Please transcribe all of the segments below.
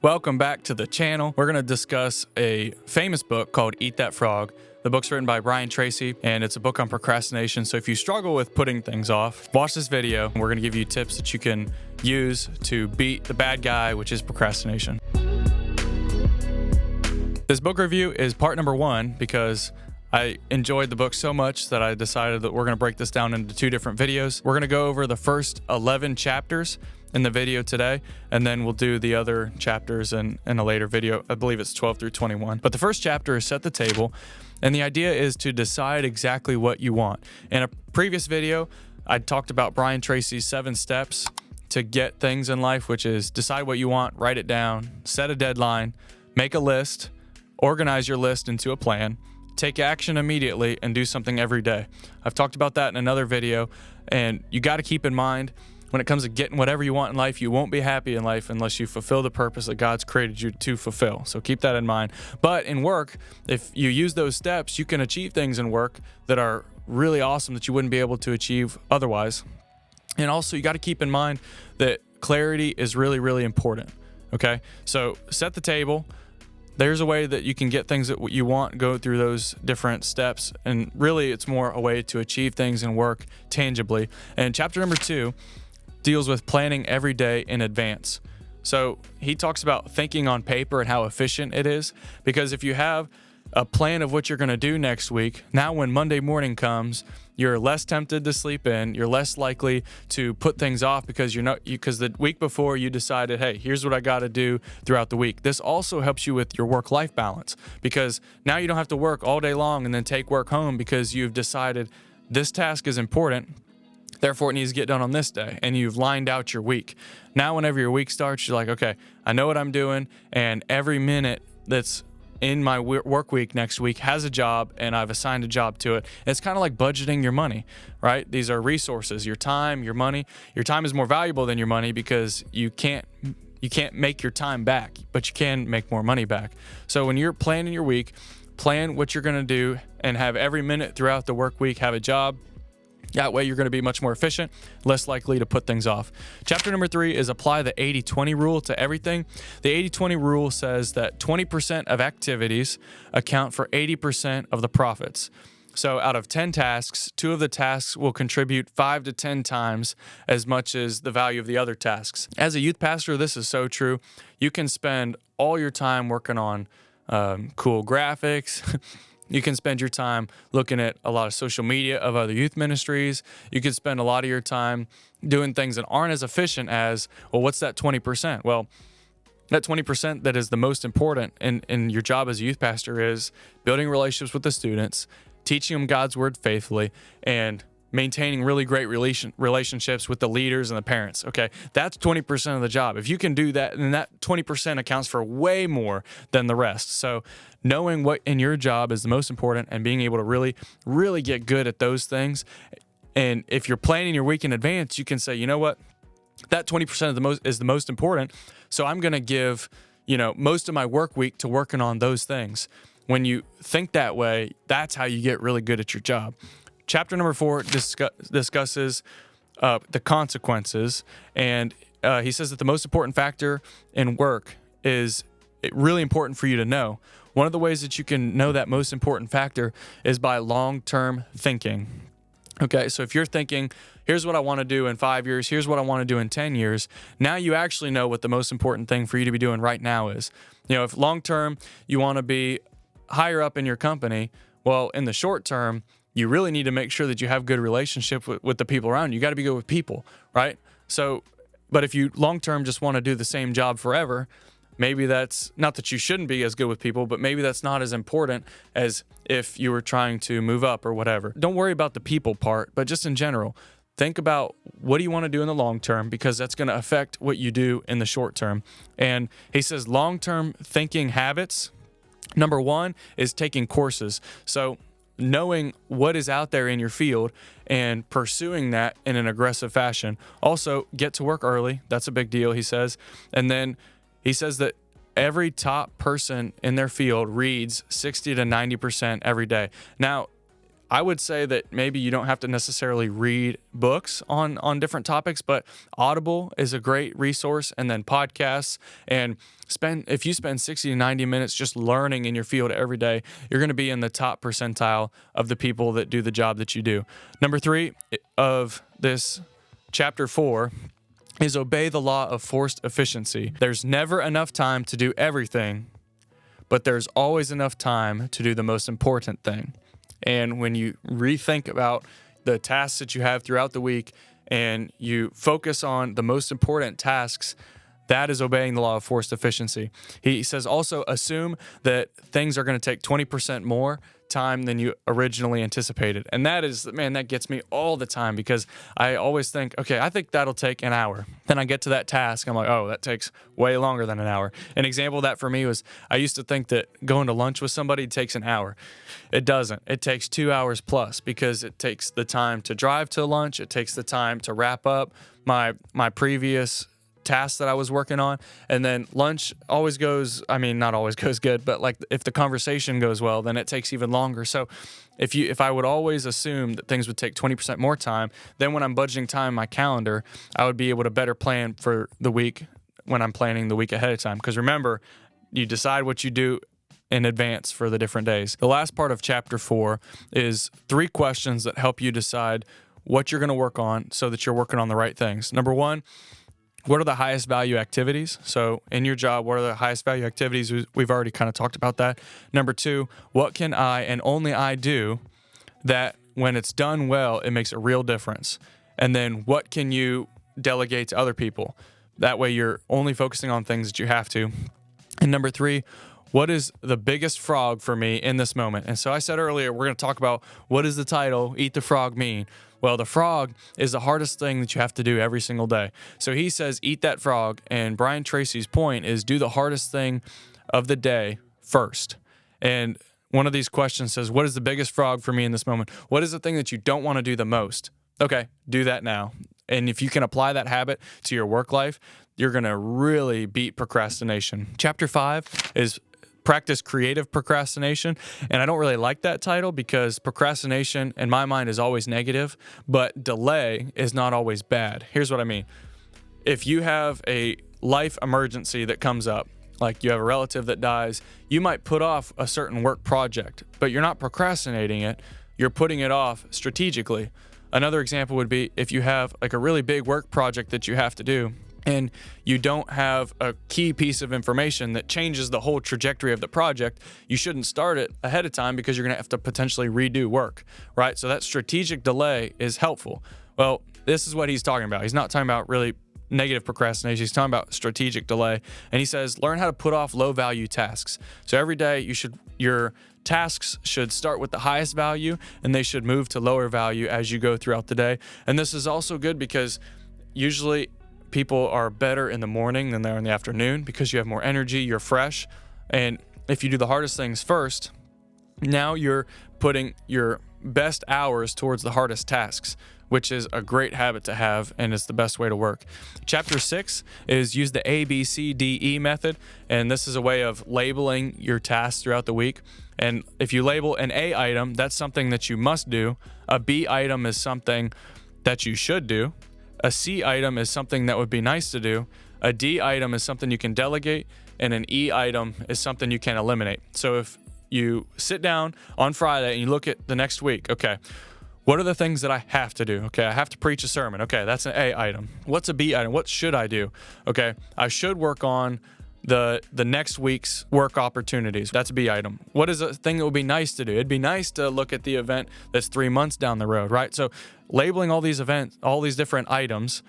Welcome back to the channel. We're going to discuss a famous book called Eat That Frog. The book's written by Brian Tracy, and it's a book on procrastination. So if you struggle with putting things off, watch this video. We're going to give you tips that you can use to beat the bad guy, which is procrastination. This book review is part number 1 because I enjoyed the book so much that I decided that we're going to break this down into 2 different videos. We're going to go over the first 11 chapters in the video today, and then we'll do the other chapters in a later video. I believe it's 12 through 21. But the first chapter is set the table, and the idea is to decide exactly what you want. In a previous video, I talked about Brian Tracy's 7 steps to get things in life, which is decide what you want, write it down, set a deadline, make a list, organize your list into a plan, take action immediately, and do something every day. I've talked about that in another video, and you got to keep in mind when it comes to getting whatever you want in life, you won't be happy in life unless you fulfill the purpose that God's created you to fulfill. So keep that in mind. But in work, if you use those steps, you can achieve things in work that are really awesome that you wouldn't be able to achieve otherwise. And also, you got to keep in mind that clarity is really, really important. Okay? So set the table. There's a way that you can get things that you want, go through those different steps. And really, it's more a way to achieve things and work tangibly. And chapter number 2 deals with planning every day in advance. So he talks about thinking on paper and how efficient it is, because if you have a plan of what you're going to do next week, now when Monday morning comes, you're less tempted to sleep in, you're less likely to put things off because because the week before you decided, hey, here's what I got to do throughout the week. This also helps you with your work-life balance, because now you don't have to work all day long and then take work home because you've decided this task is important. Therefore, it needs to get done on this day, and you've lined out your week. Now, whenever your week starts, you're like, okay, I know what I'm doing, and every minute that's in my work week next week has a job, and I've assigned a job to it. And it's kind of like budgeting your money, right? These are resources, your time, your money. Your time is more valuable than your money because you can't make your time back, but you can make more money back. So when you're planning your week, plan what you're going to do and have every minute throughout the work week have a job. That way you're going to be much more efficient, less likely to put things off. Chapter number 3 is apply the 80-20 rule to everything. The 80-20 rule says that 20% of activities account for 80% of the profits. So out of 10 tasks, 2 of the tasks will contribute 5 to 10 times as much as the value of the other tasks. As a youth pastor, this is so true. You can spend all your time working on cool graphics. You can spend your time looking at a lot of social media of other youth ministries. You could spend a lot of your time doing things that aren't as efficient as, well, what's that 20%? Well, that 20% that is the most important in your job as a youth pastor is building relationships with the students, teaching them God's word faithfully, and maintaining really great relationships with the leaders and the parents. Okay, that's 20% of the job. If you can do that, then that 20% accounts for way more than the rest. So knowing what in your job is the most important and being able to really, really get good at those things. And if you're planning your week in advance, you can say, you know what, that 20% is the most important. So I'm going to give, most of my work week to working on those things. When you think that way, that's how you get really good at your job. Chapter number 4 discusses the consequences, and he says that the most important factor in work is really important for you to know. One of the ways that you can know that most important factor is by long-term thinking. Okay, so if you're thinking, here's what I want to do in 5 years, here's what I want to do in 10 years, now you actually know what the most important thing for you to be doing right now is. If long-term you want to be higher up in your company, well, in the short term, you really need to make sure that you have good relationship with the people around you. You got to be good with people, right? So, but if you long-term just want to do the same job forever, maybe that's not that you shouldn't be as good with people, but maybe that's not as important as if you were trying to move up or whatever. Don't worry about the people part, but just in general, think about what do you want to do in the long term, because that's going to affect what you do in the short term. And he says long-term thinking habits, number 1 is taking courses. So knowing what is out there in your field and pursuing that in an aggressive fashion. Also, get to work early. That's a big deal, he says. And then he says that every top person in their field reads 60 to 90% every day. Now, I would say that maybe you don't have to necessarily read books on different topics, but Audible is a great resource, and then podcasts. And if you spend 60 to 90 minutes just learning in your field every day, you're going to be in the top percentile of the people that do the job that you do. Number 3 of this chapter 4 is obey the law of forced efficiency. There's never enough time to do everything, but there's always enough time to do the most important thing. And when you rethink about the tasks that you have throughout the week and you focus on the most important tasks, that is obeying the law of forced efficiency. He says also assume that things are going to take 20% more time than you originally anticipated. And that gets me all the time, because I always think, okay, I think that'll take an hour. Then I get to that task, I'm like, oh, that takes way longer than an hour. An example of that for me was I used to think that going to lunch with somebody takes an hour. It doesn't. It takes 2 hours plus, because it takes the time to drive to lunch. It takes the time to wrap up my previous tasks that I was working on. And then lunch always goes, not always goes good, but like if the conversation goes well, then it takes even longer. So if I would always assume that things would take 20% more time, then when I'm budgeting time in my calendar, I would be able to better plan for the week when I'm planning the week ahead of time. Because remember, you decide what you do in advance for the different days. The last part of chapter 4 is 3 questions that help you decide what you're going to work on so that you're working on the right things. Number 1, what are the highest value activities? So in your job, what are the highest value activities? We've already kind of talked about that. Number 2, what can I and only I do that when it's done well, it makes a real difference? And then what can you delegate to other people? That way you're only focusing on things that you have to. And number 3, what is the biggest frog for me in this moment? And so I said earlier, we're going to talk about what does the title, Eat the Frog, mean? Well, the frog is the hardest thing that you have to do every single day. So he says, eat that frog. And Brian Tracy's point is do the hardest thing of the day first. And one of these questions says, what is the biggest frog for me in this moment? What is the thing that you don't want to do the most? Okay, do that now. And if you can apply that habit to your work life, you're going to really beat procrastination. Chapter 5 is practice creative procrastination. And I don't really like that title because procrastination in my mind is always negative, but delay is not always bad. Here's what I mean. If you have a life emergency that comes up, like you have a relative that dies, you might put off a certain work project, but you're not procrastinating it. You're putting it off strategically. Another example would be if you have like a really big work project that you have to do, and you don't have a key piece of information that changes the whole trajectory of the project, you shouldn't start it ahead of time because you're going to have to potentially redo work, right? So that strategic delay is helpful. Well, this is what he's talking about. He's not talking about really negative procrastination. He's talking about strategic delay. And he says, learn how to put off low value tasks. So every day your tasks should start with the highest value and they should move to lower value as you go throughout the day. And this is also good because usually people are better in the morning than they are in the afternoon because you have more energy, you're fresh. And if you do the hardest things first, now you're putting your best hours towards the hardest tasks, which is a great habit to have, and it's the best way to work. Chapter 6 is use the ABCDE method, and this is a way of labeling your tasks throughout the week. And if you label an A item, that's something that you must do. A B item is something that you should do. A C item is something that would be nice to do. A D item is something you can delegate, and an E item is something you can eliminate. So if you sit down on Friday and you look at the next week, okay, what are the things that I have to do? Okay, I have to preach a sermon. Okay, that's an A item. What's a B item? What should I do? Okay, I should work on the next week's work opportunities. That's a B item. What is a thing that would be nice to do? It'd be nice to look at the event that's 3 months down the road, right? So labeling all these events, all these different items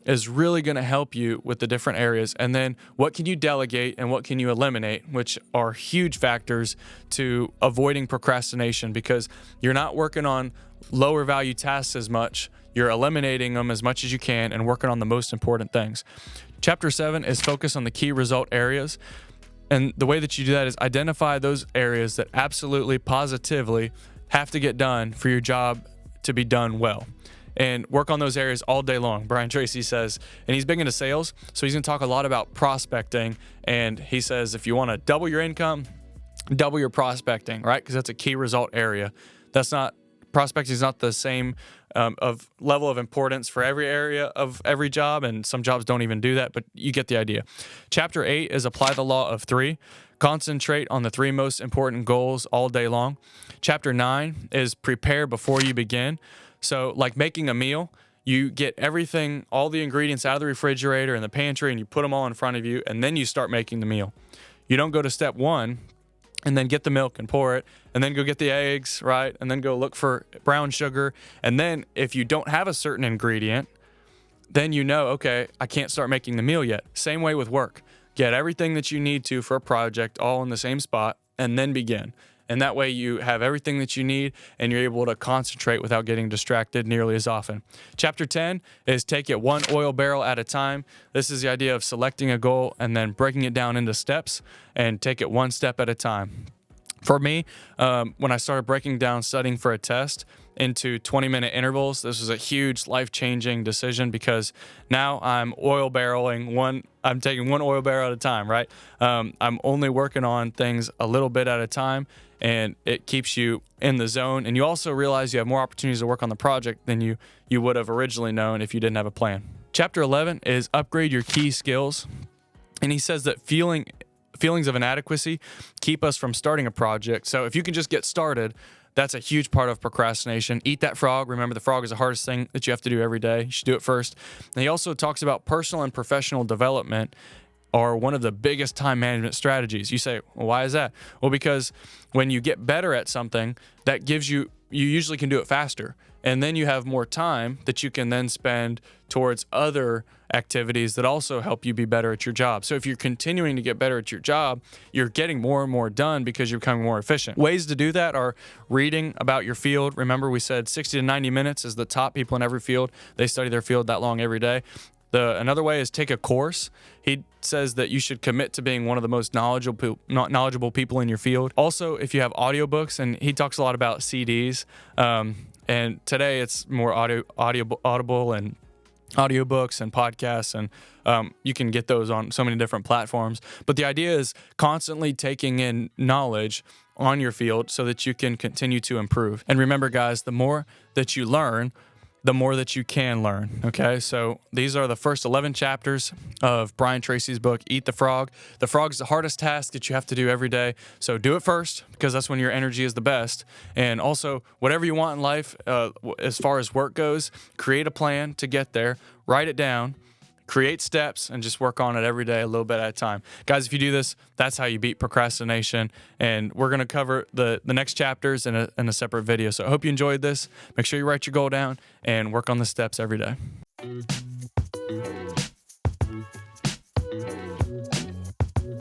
is really going to help you with the different areas. And then what can you delegate and what can you eliminate, which are huge factors to avoiding procrastination because you're not working on lower value tasks as much. You're eliminating them as much as you can and working on the most important things. Chapter 7 is focus on the key result areas. And the way that you do that is identify those areas that absolutely, positively have to get done for your job to be done well. And work on those areas all day long. Brian Tracy says, and he's big into sales, so he's going to talk a lot about prospecting. And he says, if you want to double your income, double your prospecting, right? Because that's a key result area. That's not prospecting is not the same of level of importance for every area of every job, and some jobs don't even do that, but you get the idea. Chapter 8 is apply the law of 3. Concentrate on the 3 most important goals all day long. Chapter 9 is prepare before you begin. So like making a meal, you get everything, all the ingredients out of the refrigerator and the pantry, and you put them all in front of you, and then you start making the meal. You don't go to step 1 and then get the milk and pour it, and then go get the eggs, right? And then go look for brown sugar. And then if you don't have a certain ingredient, then you know, okay, I can't start making the meal yet. Same way with work. Get everything that you need to for a project all in the same spot, and then begin. And that way you have everything that you need, and you're able to concentrate without getting distracted nearly as often. Chapter 10 is take it 1 oil barrel at a time. This is the idea of selecting a goal and then breaking it down into steps and take it 1 step at a time. For me, when I started breaking down studying for a test into 20-minute intervals, this was a huge life-changing decision, because now I'm I'm taking 1 oil barrel at a time, right? I'm only working on things a little bit at a time, and it keeps you in the zone. And you also realize you have more opportunities to work on the project than you would have originally known if you didn't have a plan. Chapter 11 is upgrade your key skills. And he says that feelings of inadequacy keep us from starting a project. So if you can just get started, that's a huge part of procrastination. Eat that frog. Remember, the frog is the hardest thing that you have to do every day. You should do it first. And he also talks about personal and professional development are one of the biggest time management strategies. You say, well, why is that? Well, because when you get better at something, that gives you usually can do it faster. And then you have more time that you can then spend towards other activities that also help you be better at your job. So if you're continuing to get better at your job, you're getting more and more done because you're becoming more efficient. Ways to do that are reading about your field. Remember, we said 60 to 90 minutes is the top people in every field. They study their field that long every day. Another way is take a course. He says that you should commit to being one of the most knowledgeable people in your field. Also, if you have audiobooks, and he talks a lot about CDs, and today it's more audible and audiobooks and podcasts, and you can get those on so many different platforms. But the idea is constantly taking in knowledge on your field so that you can continue to improve. And remember, guys, the more that you learn, the more that you can learn, okay? So these are the first 11 chapters of Brian Tracy's book, Eat the Frog. The frog is the hardest task that you have to do every day. So do it first, because that's when your energy is the best. And also, whatever you want in life, as far as work goes, create a plan to get there, write it down, create steps, and just work on it every day, a little bit at a time. Guys, if you do this, that's how you beat procrastination. And we're going to cover the next chapters in a separate video. So I hope you enjoyed this. Make sure you write your goal down and work on the steps every day.